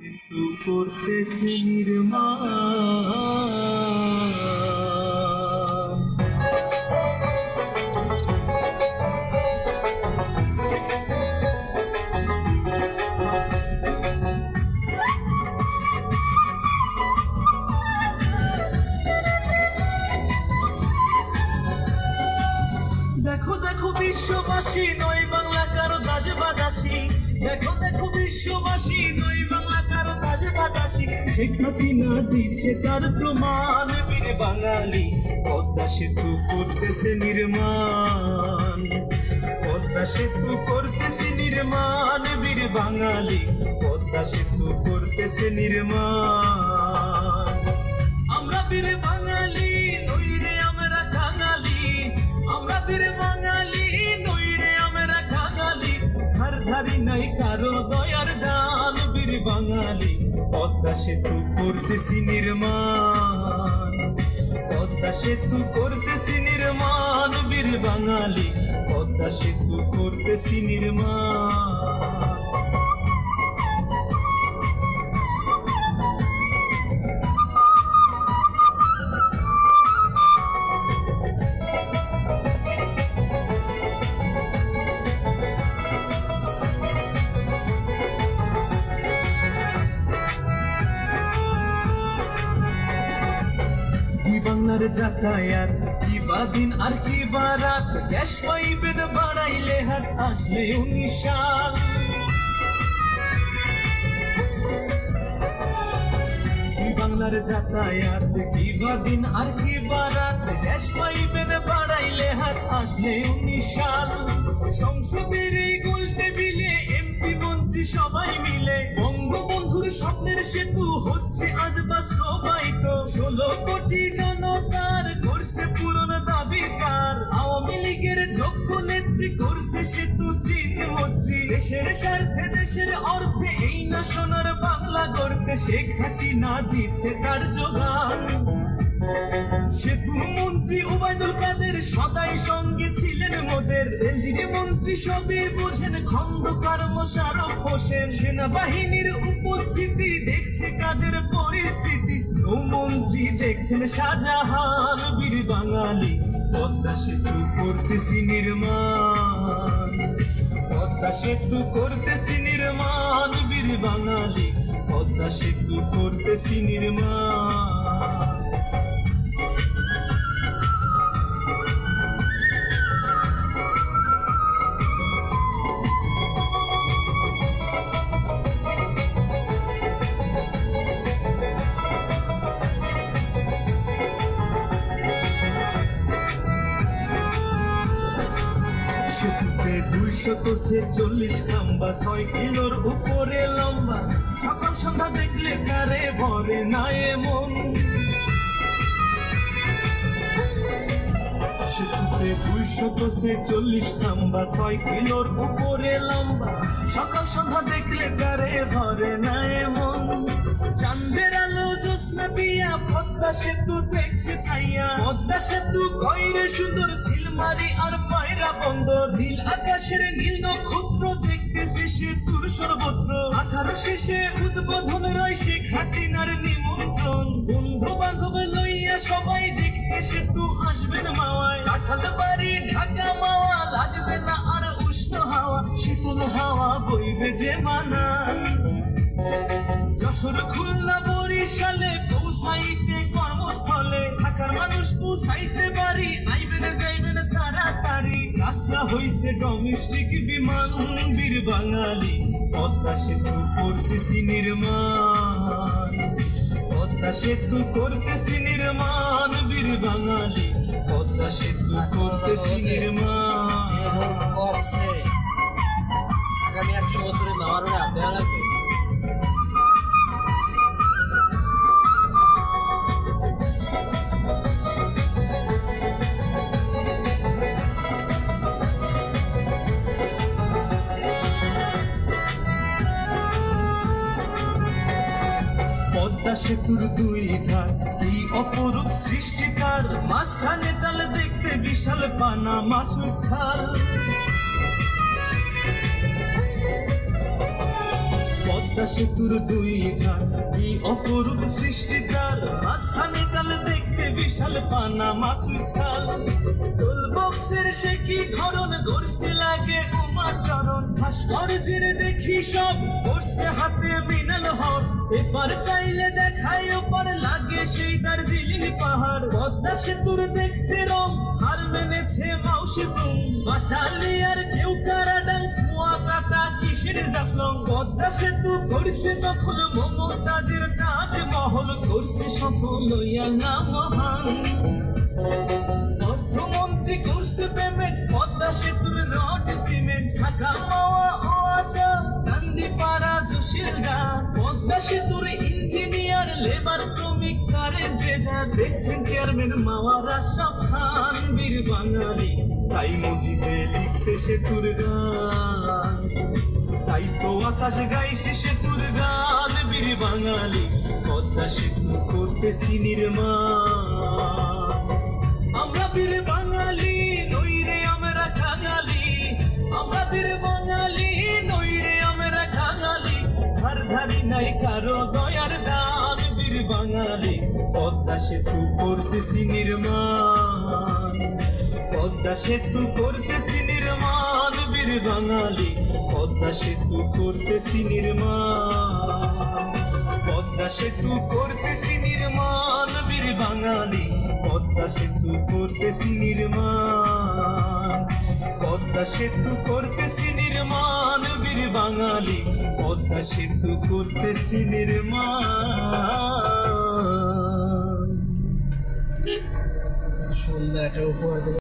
কিন্তু করতেছে নির্মাণ। দেখো দেখো বিশ্ববাসী, নয় বাংলা কারো দাস বাদাসী। দেখো দেখো বিশ্ববাসী, নয় বাংলা কারো দাস বাদাসী। শেখ হাসিনা দিচ্ছে তার প্রমাণ, বীর বাঙালি পদ্মা সেতু করতেছে নির্মাণ। পদ্মা সেতু করতেছে নির্মাণ, বীর বাঙালি পদ্মা সেতু করতেছে নির্মাণ। আমরা বীর বাঙালি, নই রে আমরা কাঙালি। আমরা বীর বাঙালি, নই রে আমরা কাঙালি। ধার ধারি নাই কারো দয়ার দান, বীর বাঙালি পদ্মা সেতু করতেছি নির্মাণ। পদ্মা সেতু করতেছি নির্মাণ, বীর বাঙালি পদ্মা সেতু করতেছি নির্মাণ। বাংলার যাতায়াত কি বা দিন আর কি বা রাত, গ্যাস পাইবেন বাড়াইলে হাত আসলে 19 সাল। বাংলার যাতায়াত কি বা দিন আর কি বা রাত, গ্যাস পাইবেন বাড়াইলে হাত আসলে 19 সাল। সংসদের এই গোল টেবিলে এমপি মন্ত্রী সবাই মিলে বঙ্গবন্ধুর স্বপ্নের সেতু হচ্ছে আজ বাস্তবায়িত। 16 কোটি জনতার করছে পূরণ দাবি তার, আওয়ামী লীগের যোগ্য নেত্রী করছে সেতু চিহ্নমন্ত্রী। দেশের স্বার্থে দেশের অর্থে এই না সোনার বাংলা গড়তে শেখ হাসিনা দিচ্ছে তার যোগান। সেতু মন্ত্রী ওবায়দুল কাদের সদাই সঙ্গে ছিলেন মোদের, এলজিডি মন্ত্রী সবই বোঝেন খন্দকার মোশাররফ হোসেন। সেনাবাহিনীর উপস্থিতি দেখছে কাজের পরিস্থিতি, নৌমন্ত্রী দেখছেন শাহজাহান। বীর বাঙালি পদ্মা সেতু করতেছি নির্মাণ। পদ্মা সেতু করতেছি নির্মাণ, বীর বাঙালি পদ্মা সেতু করতেছি নির্মাণ। সেতুতে 246 খাম্বা, 6 কিলোর উপরে লম্বা। সকাল সন্ধ্যা দেখলে তারে ভরে না এমন। সেতুতে 246 খাম্বা, 6 কিলোর উপরে লম্বা। সকাল সন্ধ্যা দেখলে তারে ভরে না এমন। চাঁদের আলো জ্যোৎস্না দিয়া পদ্মা সেতু দেখছে ছাইয়া। পদ্মা সেতু কইরে সুন্দর ঝিলমারি আর পায়রা বন্দর। নীল আকাশের নীল নক্ষত্র দেখতেছে সেতুর সর্বত্র। 18 শেষে উদ্বোধন রয় শেখ হাসিনার নিমন্ত্রণ। বন্ধু বান্ধব লইয়া সবাই দেখতে সেতু আসবেন মাওয়ায়। কাঁঠালবাড়ি ঢাকা মাওয়া লাগবে না আর উষ্ণ হাওয়া, শীতল হাওয়া বইবে যে মানান। যশোর খুলনা বরিশালে পৌঁছাইতে কর্মস্থলে, ঢাকার মানুষ পৌঁছাইতে পারি আইবেন যাইবেন তাড়াতাড়ি। রাস্তা হইছে ডোমেস্টিক বিমান, বীর বাঙালি পদ্মা সেতু করতেছি নির্মাণ। পদ্মা সেতু করতেছি নির্মাণ, বীর বাঙালি পদ্মা সেতু করতেছি নির্মাণ। আগামী 100 বছরে মামার হাত দেওয়া লাগবে। পদ্মা সেতুর 2 ধার কি অপরূপ সৃষ্টি তার, মাঝখানে টাল দেখতে বিশাল পানা মাসুস খাল। পদ্মা সেতুর দুই ধার কি অপরূপ সৃষ্টি তার, মাঝখানে টাল দেখতে বিশাল পানামা সুইচ খাল। টোল বক্সের সে কি ধরন গড়ছে লাগে উমা চরণ, ভাস্কর্যের দেখি সব করছে হাতে মিনাল হক। এপার চাইলে দেখায় ওপার লাগে সেই দার্জিলিং পাহাড়। পদ্মা সেতুর দেখতে রং হার মেনেছে মাউসি তুম, বাটালি আর কেউ কারাডাং কুয়া কাটা কিসের জাফলং। পদ্মা সেতু করছে দখল মমতাজের তাজমহল, করছে সফল ইয়ালা মহান। অর্থমন্ত্রী করছে পেমেন্ট পদ্মা সেতুর রড সিমেন্ট, ঢাকা মাওয়া ও আশা কান্দিপাড়া জসিলদা। পদ্মা সেতুর ইঞ্জিনিয়ার লেবার শ্রমিক কারেন্ট রেজার, দেখছেন চেয়ারম্যান মাওয়া রাশাদ খান বীর বাঙালি। তাই মুজিবে লিখছে সেতুর গান, তাই তো আকাশ গাইছে সেতুর গান বীর বাঙালি। পদ্মা সেতু করতেছি নির্মাণ, আমরা বীর বাঙালি নইরে আমরা খাঙালি, আমরা বীর বাঙালি নইরে আমরা খাঙালি। ধার ধারি নাই কারো দয়ার দান বীর বাঙালি। পদ্মা সেতু করতেছি নির্মাণ, পদ্মা সেতু করতেছি নির্মাণ বীর বাঙালি। পদ্মা সেতু করতেছি নির্মাণ, পদ্মা সেতু করতেছি নির্মাণ বীর বাঙালি। পদ্মা সেতু করতেছি নির্মাণ, পদ্মা সেতু করতেছি নির্মাণ বীর বাঙালি। পদ্মা সেতু করতেছি নির্মাণ। সুন্দর একটা উপহার দিল।